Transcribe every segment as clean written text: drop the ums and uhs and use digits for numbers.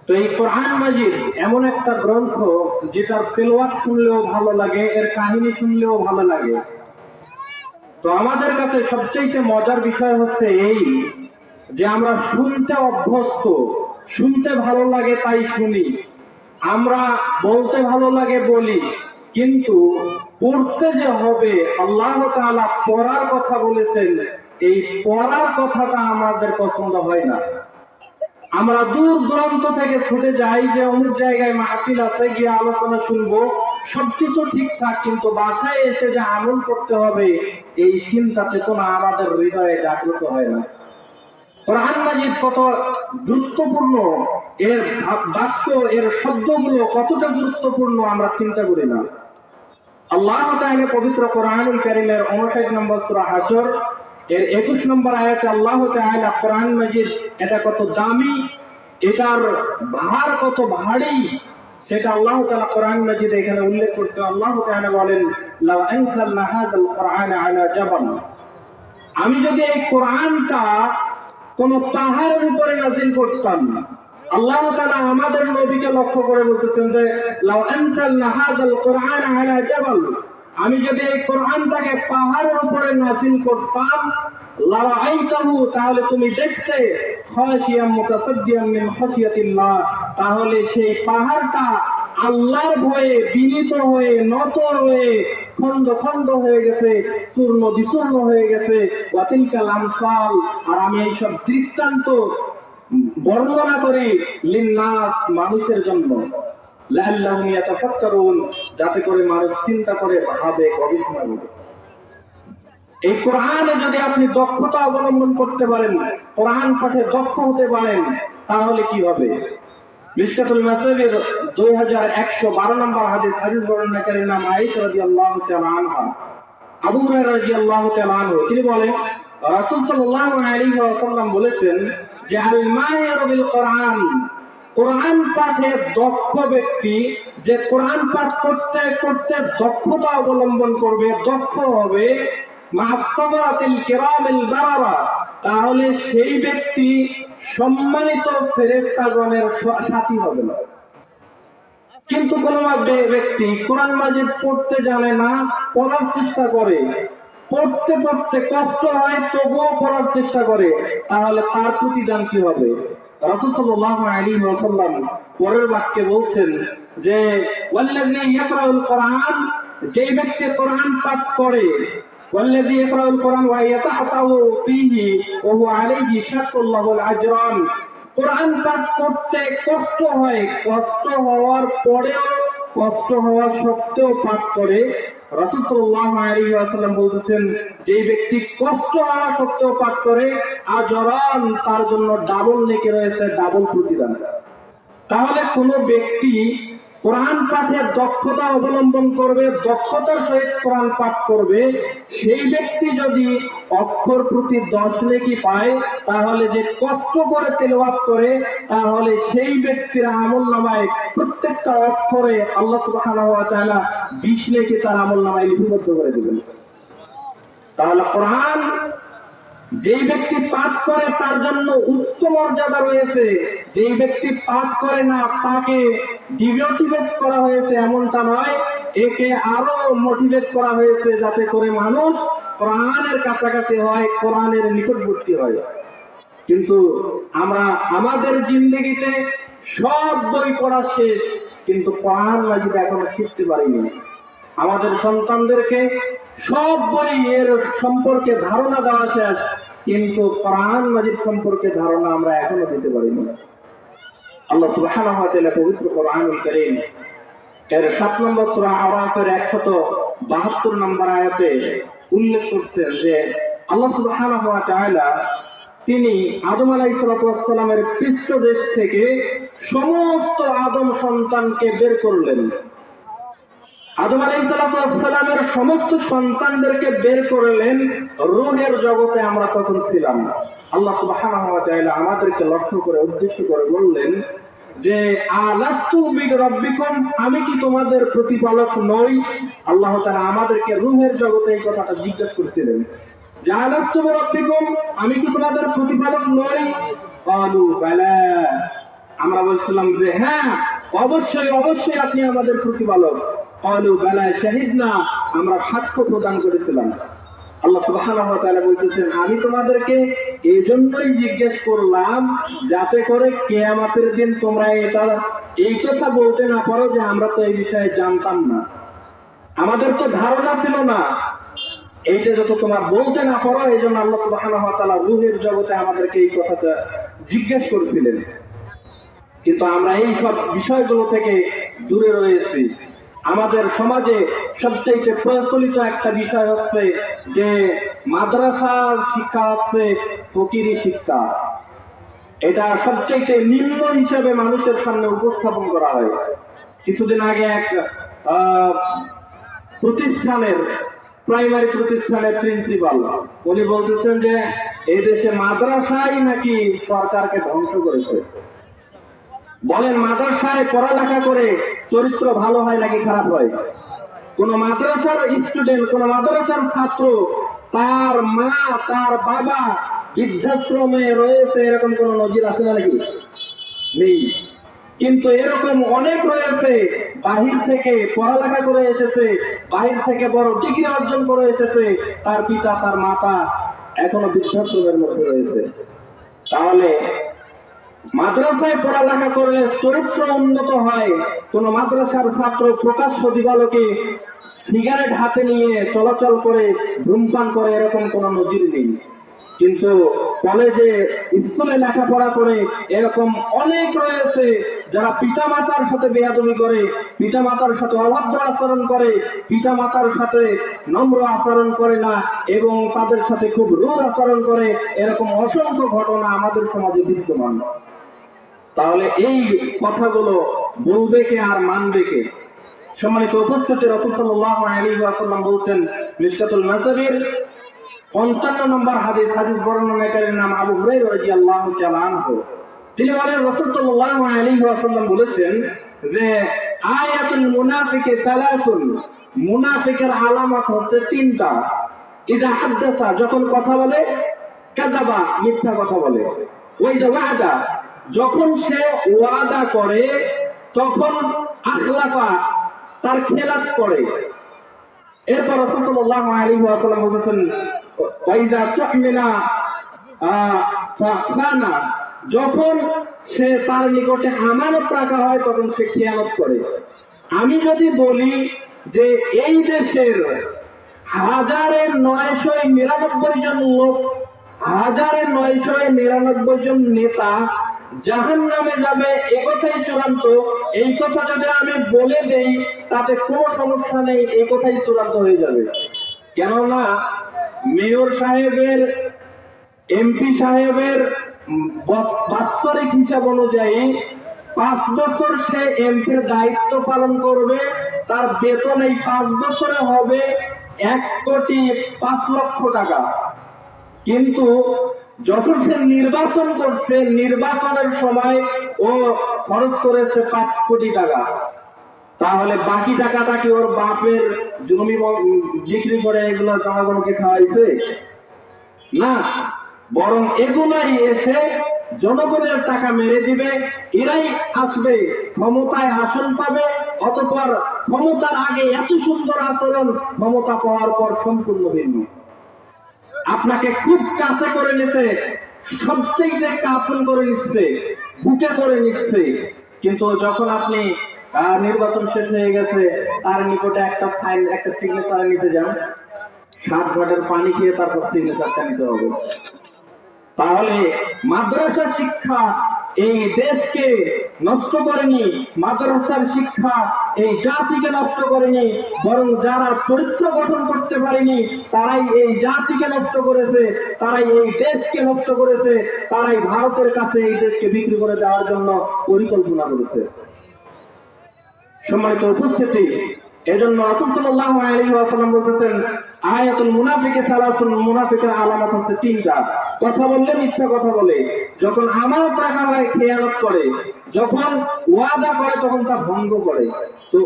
তো এই কোরআন মাজিদ এমন একটা গ্রন্থ যেটার তেলাওয়াত শুনলেও ভালো লাগে, এর কাহিনী শুনলেও ভালো লাগে। তো আমাদের কাছে সবচেয়ে মজার বিষয় হচ্ছে এই যে আমরা শুনতে অভ্যস্ত, শুনতে ভালো লাগে তাই শুনি, আমরা বলতে ভালো লাগে বলি, কিন্তু পড়তে যে হবে, আল্লাহ তাআলা পড়ার কথা বলেছেন, এই পড়ার কথাটা আমাদের পছন্দ হয় না। আমরা দূর দূরান্ত থেকে ছুটে যাই যে অমুক জায়গায় মাহফিল আছে, গিয়ে আলোচনা শুনবো, সবকিছু ঠিকঠাক, কিন্তু বাসায় এসে যে আমল করতে হবে এই চিন্তা চেতনা আমাদের হৃদয়ে জাগ্রত হয় না। কোরআন মাজিদ কত গুরুত্বপূর্ণ, এর বাক্য, এর শব্দগুলো কতটা গুরুত্বপূর্ণ আমরা চিন্তা করি না। আল্লাহ তাআলা পবিত্র কোরআনুল কারীমের 59 নম্বর সূরা হাশর এর 21 নম্বর আয়াতে আল্লাহ তাআলা কোরআন মাজিদ এটা কত দামি, এটার ভার কত ভারী, সেটা আল্লাহ তাআলা কোরআন মাজিদে এখানে উল্লেখ করছে। আল্লাহ তাআলা বলেন, লাউ আনসালনা হাযাল কোরআনা আলা জাবাল, আমি যদি এই কোরআনটা কোন পাহাড়ের উপরে নাযিল করতাম। আল্লাহ তাআলা আমাদের নবীকে লক্ষ্য করে বলতেছেন যে লাউ আনসালনা হাযাল কোরআনা আলা জাবাল, আমি যদি এই কোরআনটাকে পাহাড়ের উপরে নাযিল করতাম, লারাআইতাহু, তাহলে তুমি দেখতে, খাশিয়াম মুতাসাদ্দিয়াম মিন খাশিয়াতিল্লাহ, তাহলে সেই পাহাড়টা আল্লাহর ভয়ে বিনীত হয়ে, নত হয়ে, খন্ড খন্ড হয়ে গেছে, চূর্ণ বিচূর্ণ হয়ে গেছে। ওয়াতিলকাল আমসাল, আর আমি এইসব দৃষ্টান্ত বর্ণনা করি লিন্নাস, মানুষের জন্য, লাআল্লাহুম ইয়াতাফাক্কারুন, যাতে করে মানুষ চিন্তা করে, ভাবে, গবেষণা করে। এই কোরআনে যদি আপনি দক্ষতা অবলম্বন করতে পারেন, কোরআন পাঠে দক্ষ হতে পারেন, তাহলে কি হবে? মিশকাতুল মাসাবির 2112 নম্বর হাদিস বর্ণনাকারীর নাম আয়েশা রাদিয়াল্লাহু তাআলা আনহা। আবু হুরায়রা রাদিয়াল্লাহু তাআলা আনহু তিনি বলেন, রাসূল সাল্লাল্লাহু আলাইহি ওয়াসাল্লাম বলেছেন যে আল মাহিরু বিল কোরআন, কোরআন পাঠে দক্ষ ব্যক্তি, যে কোরআন পাঠ করতে করতে দক্ষতা অবলম্বন করবে, দক্ষ হবে, মা'আস-সাবারাতিল কিরামিল বারারা, তাহলে সেই ব্যক্তি সম্মানিত ফেরেশতাগণের সাথী হবে না। কিন্তু কোন ব্যক্তি কোরআন মাজিদ পড়তে জানে না, পড়ার চেষ্টা করে, পড়তে পড়তে কষ্ট হয় তবুও পড়ার চেষ্টা করে, তাহলে তার প্রতিদান কি হবে? রাসূল সাল্লাল্লাহু আলাইহি ওয়াসাল্লাম পরের বাক্যে বলছেন যে ওয়াল্লাযী ইয়াকরাউল কোরআন, যে ব্যক্তি কোরআন পাঠ করে, ওয়াল্লাযী ইয়াকরাউল কোরআন ওয়া ইয়াতাহাতাউ ফীহি ওয়া হুয়া আলাইহি শাক্কুল্লাহুল আজরান, কোরআন পাঠ করতে কষ্ট হয়, কষ্ট হওয়ার পরেও, কষ্ট হওয়া সত্ত্বেও পাঠ করে, রাসূল সাল্লাল্লাহু আলাইহি ওয়াসাল্লাম বলতেছেন যে ব্যক্তি কষ্ট হওয়া সত্ত্বেও পাঠ করে, আজরান, তার জন্য ডাবল নেকি রয়েছে, ডাবল প্রতিদান। তাহলে কোন ব্যক্তি কোরআন পাঠের দক্ষতা অবলম্বন করবে, দক্ষতার সহিত কোরআন পাঠ করবে, সেই ব্যক্তি যদি অক্ষর প্রতি 10 নেকি পায়, তাহলে যে কষ্ট করে তেলাওয়াত করে, তাহলে সেই ব্যক্তির আমলনামায় প্রত্যেকটা অক্ষরে আল্লাহ সুবহানাহু ওয়া তাআলা 20 নেকি তার আমলনামায় লিপিবদ্ধ করে দিবেন। তাহলে কোরআন যেই ব্যক্তি পাঠ করে তার জন্য উচ্চ মর্যাদা রয়েছে, যেই ব্যক্তি পাঠ করে না তাকে ডিমোটিভেট করা হয়েছে এমনটা নয়, একে আরো মোটিভেট করা হয়েছে যাতে করে মানুষ কোরআনের কাছাকাছি হয়, কোরআনের নিকটবর্তী হয়। কিন্তু আমরা আমাদের জিন্দেগিতে সব বই পড়া শেষ, কিন্তু কোরআন মাজিদ এখনো শিখতে পারিনি। আমাদের সন্তানদেরকে সব বই এর সম্পর্কে ধারণা দেওয়া শেষ, কিন্তু কোরআন মাজিদ সম্পর্কে ধারণা আমরা এখনো দিতে পারিনি। আল্লাহ সুবহানাহু ওয়া তাআলা পবিত্র কোরআনুল কারীম এর 7 নম্বর সূরা আরাফের 172 নম্বর আয়াতে উল্লেখ করছেন যে আল্লাহ সুবহানাহু ওয়া তাআলা তিনি আদম আলাইহিস সালামের পৃষ্ঠদেশ থেকে সমস্ত আদম সন্তানকে বের করলেন। আদম আলাইহিস সালামের সমস্ত সন্তানদেরকে বের করলেন, রূহের জগতে আমরা তখন ছিলাম না। আল্লাহ সুবহানাহু ওয়া তাআলা আমাদেরকে লক্ষ্য করে, উদ্দেশ্য করে বললেন যে আলাস্তু বিরাব্বিকুম, আমি কি তোমাদের প্রতিপালক নই? আল্লাহ তাআলা আমাদেরকে রূহের জগতে এই কথাটা জিজ্ঞেস করেছিলেন যে আলাস্তু বিরাব্বিকুম, আমি কি তোমাদের প্রতিপালক নই? ক্বালু বালা, আমরা বলছিলাম যে হ্যাঁ, অবশ্যই অবশ্যই আপনি আমাদের প্রতিপালক। ক্বালু বালা শাহিদনা, আমরা সাক্ষ্য প্রদান করেছিলাম। আল্লাহ সুবহানাহু ওয়া তাআলা বলতেছেন, আমি তোমাদেরকে এজন্যই জিজ্ঞেস করলাম যাতে করে কিয়ামতের দিন তোমরা এই কথা বলতে না পারো যে আমরা তো এই বিষয়ে জানতাম না, আমাদের তো ধারণা ছিল না। এইটা যত তোমরা বলতে না পারো, এই জন্য আল্লাহ সুবহানাহু ওয়া তাআলা রূহের জগতে আমাদেরকে এই কথাটা জিজ্ঞেস করেছিলেন। কিন্তু আমরা এই সব বিষয়গুলো থেকে দূরে রয়েছি। আমাদের সমাজে সবচেয়ে প্রচলিত একটা বিষয় হচ্ছে যে মাদ্রাসার শিক্ষা হচ্ছে ফকিরি শিক্ষা। এটা সবচেয়ে নিম্ন হিসেবে মানুষের সামনে উপস্থাপন করা হয়। কিছুদিন আগে এক প্রতিষ্ঠানের, প্রাইমারি প্রতিষ্ঠানের প্রিন্সিপাল উনি বলতেছেন যে এই দেশে মাদ্রাসাই নাকি সরকারকে ধ্বংস করেছে। বলেন, মাদ্রাসায় পড়ালেখা করে চরিত্র ভালো হয় নাকি খারাপ হয়? কোন মাদ্রাসার স্টুডেন্ট, কোন মাদ্রাসার ছাত্র তার মা তার বাবা বৃদ্ধাশ্রমে রয়েছে এরকম কোন নজির আছে না নাকি? নেই। কিন্তু এরকম অনেক রয়েছে, বাহির থেকে পড়ালেখা করে এসেছে, বাহির থেকে বড় ডিগ্রি অর্জন করে এসেছে, তার পিতা তার মাতা এখনো বৃদ্ধাশ্রমের মধ্যে রয়েছে। তাহলে মাদ্রাসায় পড়ালেখা করলে চরিত্র উন্নত হয়। কোন মাদ্রাসার ছাত্র প্রকাশ্য দিবালোকে সিগারেট হাতে নিয়ে চলাচল করে ধূমপান করে এরকম কোন নজির নেই। কিন্তু কলেজে স্কুলে লেখাপড়া করে এরকম অনেক রয়েছে যারা পিতামাতার সাথে বেয়াদবি করে, পিতামাতার সাথে অভদ্র আচরণ করে, পিতামাতার সাথে নম্র আচরণ করে না এবং তাদের সাথে খুব রূঢ় আচরণ করে। এরকম অসংখ্য ঘটনা আমাদের সমাজে বিদ্যমান। তাহলে এই কথাগুলো বলবে কে আর মানবে কে? সম্মানিত উপস্থিতি, রাসূল সাল্লাল্লাহু আলাইহি ওয়াসাল্লাম বলছেন, মিশকাতুল মাসাবির 55 নম্বর হাদিস, হাদিস বর্ণনাকারীর নাম আবু হুরায়রা রাদিয়াল্লাহু তাআলা আনহু। তিনি বলেন, রাসূল সাল্লাল্লাহু আলাইহি ওয়াসাল্লাম বলেছেন যে আয়াতুল মুনাফিকি সালাসুন, মুনাফিকের আলামত হচ্ছে তিনটা। ইদা হাদাসা, যখন কথা বলে, কাযাবা, মিথ্যা কথা বলে, ওয়া ইদা ওয়াদা, যখন সে ওয়াদা করে, তখন আখলাফা, তার খেলাফ করে। এরপর রাসূল সাল্লাল্লাহু আলাইহি ওয়াসাল্লাম বলেছেন, ওয়াইদা তুমিনা ফাখানা, যখন সে তার নিকটে আমানত রাখা হয় তখন সে খেয়ানত করে। আমি যদি বলি যে এই দেশের 1999 জন লোক, 1999 জন নেতা জাহান্নামে যাবে, একথাই চূড়ান্ত, এই কথা যদি আমি বলে দেই তাতে কোনো সমস্যা নেই, এই কথাই চূড়ান্ত হয়ে যাবে। কেননা মেয়র সাহেবের, এমপি সাহেবের বাৎসরিক হিসাব অনুযায়ী 5 বছর সে এমপির দায়িত্ব পালন করবে, তার বেতন এই 5 বছরে হবে 1,05,00,000 টাকা। কিন্তু যখন সে নির্বাচন করছে, নির্বাচনের সময় ও খরচ করেছে 5 কোটি টাকা। তাহলে বাকি টাকাটা কি ওর বাপের জমি বিক্রি করে এগুলো জনগণকে খাওয়াইছে? না, বরং এগুলাই এসে জনগণের টাকা মেরে দিবে, এরাই আসবে ক্ষমতায়, আসন পাবে, অতঃপর ক্ষমতার আগে এত সুন্দর আচরণ, ক্ষমতা পাওয়ার পর সম্পূর্ণ ভিন্ন। আপনাকে খুব কাছে করে নিচ্ছে, সবচেয়ে কাপন করে নিচ্ছে, বুকে করে নিচ্ছে, কিন্তু যখন আপনি নির্বাচন শেষ হয়ে গেছে, তার নিকটে একটা ফাইল, একটা সিগনেচার নিতে যান, 7 ঘটের পানি খেয়ে তারপর সিগনেচারটা নিতে হবে। তাহলে মাদ্রাসা শিক্ষা এই দেশকে নষ্ট করেনি, মাদ্রাসার শিক্ষা এই জাতিকে নষ্ট করেনি, বরং যারা চরিত্র গঠন করতে পারেনি তারাই এই জাতিকে নষ্ট করেছে, তারাই এই দেশকে নষ্ট করেছে, তারাই ভারতের কাছে এই দেশকে বিক্রি করে দেওয়ার জন্য পরিকল্পনা করেছে। সম্মানিত উপস্থিতি, এজন্য রাসূল সাল্লাল্লাহু আলাইহি ওয়াসাল্লাম বলেছেন, আয়াতুল মুনাফিকে সালাসুন, মুনাফিকের আলামত হচ্ছে তিনটা। কথা বললে মিথ্যা কথা বলে, যখন আমানত রাখা হয় খেয়ানত করে, যখন ওয়াদা করে তখন তা ভঙ্গ করে। তো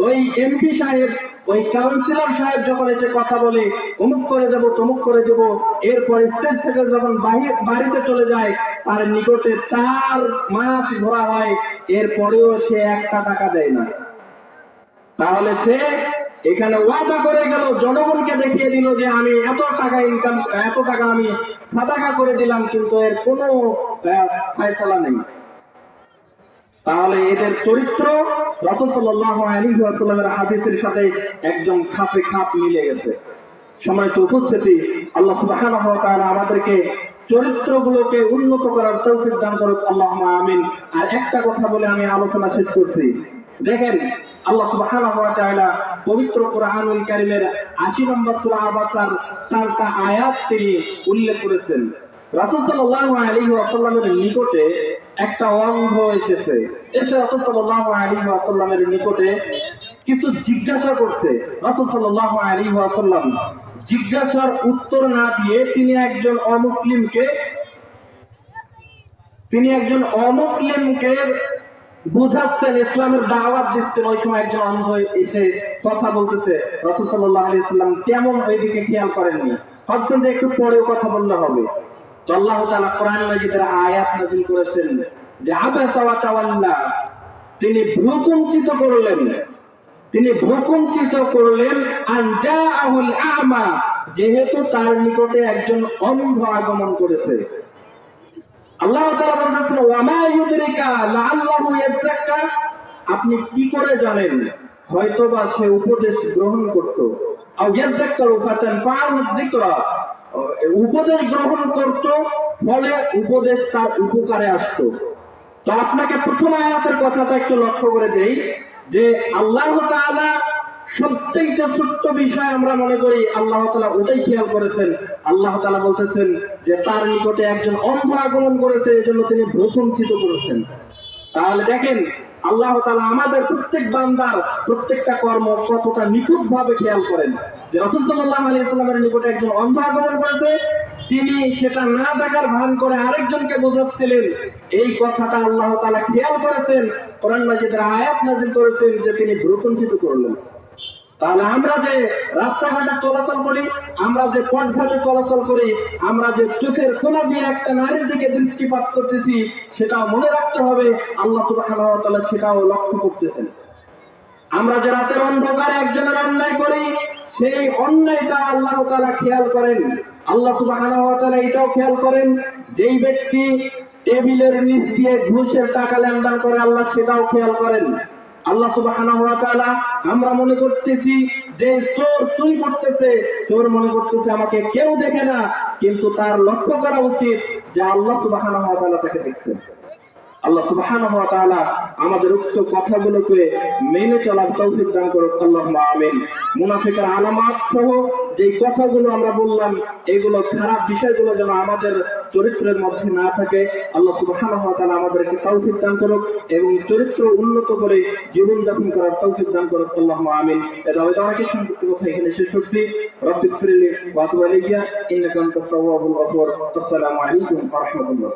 ওই এমপি সাহেব, ওই কাউন্সিলর সাহেব যখন এসে কথা বলে অমুক করে দেবো তমুক করে দেবো, এরপর স্টেজ থেকে যখন বাড়িতে চলে যায়, তার নিকটে 4 মাস ঘোরা হয়, এরপরেও সে একটা টাকা দেয় না। তাহলে সে এখানে ওয়াদা করে গেল, জনগণকে দেখিয়ে দিল যে আমি এত টাকা ইনকাম, এত টাকা আমি সাদাকা করে দিলাম, কিন্তু এর কোনো ফয়সালা নেই। তাহলে এদের চরিত্র রাসূল সাল্লাল্লাহু আলাইহি ওয়াসাল্লামের হাদিসের সাথে একদম খাপে খাপ মিলে গেছে। সম্মানিত উপস্থিতি, আল্লাহ সুবহানাহু ওয়া তাআলা আমাদেরকে চরিত্রগুলোকে উন্নত করার তৌফিক দান করুক, আল্লাহুম্মা আমিন। আর একটা কথা বলে আমি আলোচনা শেষ করছি। দেখেন, আল্লাহ সুবহানাহু ওয়া তাআলা পবিত্র কোরআনুল কারীমের 80 নম্বর সূরা আবাসার 4টা আয়াত তিনি উল্লেখ করেছেন। রাসূল সাল্লাল্লাহু আলাইহি ওয়াসাল্লামের নিকটে একটা অন্ধ এসে রাসূল সাল্লাল্লাহু আলাইহি ওয়াসাল্লামের নিকটে কিছু জিজ্ঞাসা করছে। রাসূল সাল্লাল্লাহু আলাইহি ওয়াসাল্লাম জিজ্ঞাসার উত্তর না দিয়ে তিনি একজন অমুসলিমকে বুঝাচ্ছেন, ইসলামের দাওয়াত দিচ্ছেন। ওই সময় একজন অন্ধ এসে কথা বলতেছে, রাসূল সাল্লাল্লাহু আলাইহি ওয়াসাল্লাম তেমন ওইদিকে খেয়াল করেননি, ভাবছেন যে একটু পরেও কথা বললে হবে। তো আল্লাহ তাআলা কোরআন মাজিদের আয়াত নাযিল করেছেন যে আবাসা ওয়া তাওয়াল্লা, তিনি ভ্রুকুঞ্চিত করলেন আন জাআহুল আ'মা, যেহেতু তার নিকটে একজন অন্ধ আগমন করেছে। আল্লাহ তাআলা বলেছেন ওয়া মা ইউদরিকা লাআল্লাহু ইয়াযাক্কা, আপনি কি করে জানেন হয়তোবা সে উপদেশ গ্রহণ করত। আও ইয়াযাক্কারু ফাতানফা'হু যিকরা, উপদেশ গ্রহণ করত, ফলে উপদেশ তার উপকারে আসতো। তো আপনাকে প্রথম আয়াতের কথাটা একটু লক্ষ্য করে দেই যে আল্লাহ তাআলা সবচেয়ে ছোট্ট বিষয় আমরা মনে করি আল্লাহ তাআলা ওটাই খেয়াল করেছেন। আল্লাহ তাআলা বলতেছেন যে তার নিকটে একজন অন্ধ আগমন করেছে, এজন্য তিনি ভ্রুকুঞ্চিত করেছেন। তাহলে দেখেন, আল্লাহ তাআলা আমাদের প্রত্যেক বান্দার প্রত্যেকটা কর্ম কতটা নিখুঁতভাবে খেয়াল করেন। যে রাসূল সাল্লাল্লাহু আলাইহি ওয়াসাল্লামের নিকটে একজন অন্ধ আগমন করেছে, তিনি সেটা না দেখার ভান করে আরেকজনকে বোঝাচ্ছিলেন, এই কথাটা আল্লাহ তাআলা খেয়াল করেছেন, কোরআন মাজিদের আয়াত নাযিল করেছেন যে তিনি ভ্রুকুঞ্চিত করলেন। তাহলে আমরা যে রাস্তাঘাটে চলাচল করি, আমরা যে পথঘাটে চলাচল করি, আমরা যে চোখের কোণা দিয়ে একটা নারীর দিকে দৃষ্টিপাত করতেছি, সেটাও মনে রাখতে হবে আল্লাহ সুবহানাহু ওয়া তাআলা সেটাও লক্ষ্য করতেছেন। আমরা যে রাতের অন্ধকারে একজনের অন্যায় করি, সেই অন্যায়টা আল্লাহ তাআলা খেয়াল করেন। আল্লাহ সুবহানাহু ওয়া তাআলা এটাও খেয়াল করেন, যেই ব্যক্তি টেবিলের নিচ দিয়ে ঘুষের টাকা লেনদেন করে, আল্লাহ সেটাও খেয়াল করেন। আল্লাহ সুবহানাহু ওয়া তাআলা, আমরা মনে করতেছি যে চোর চুরি করতেছে, চোর মনে করতেছে আমাকে কেউ দেখে না, কিন্তু তার লক্ষ্য করা উচিত যে আল্লাহ সুবহানাহু ওয়া তাআলা তাকে দেখছেন। আল্লাহ সুবহানাহু ওয়া তাআলা আমাদের উক্ত কথাগুলোকে মেনে চলার তৌফিক দান করুন, আল্লাহুম্মা আমিন। মুনাফিকের আলামত সহ যে কথাগুলো আমরা বললাম, এগুলো খারাপ বিষয়গুলো যেন আমাদের চরিত্রের মধ্যে না থাকে, আল্লাহ সুবহানাহু ওয়া তাআলা আমাদেরকে তৌফিক দান করুন এবং চরিত্র উন্নত করে জীবন যাপন করার তৌফিক দান করুন, আল্লাহুম্মা আমিন। এটা হয়তো অনেকের সংক্ষিপ্ত কথা এখানে শেষ করছি। রব্বিগফিরলি ওয়া তুব আলাইয়া ইন্নাকা আনতাত তাওয়াবুর রাহিম। আসসালামু আলাইকুম ওয়া রাহমাতুল্লাহ।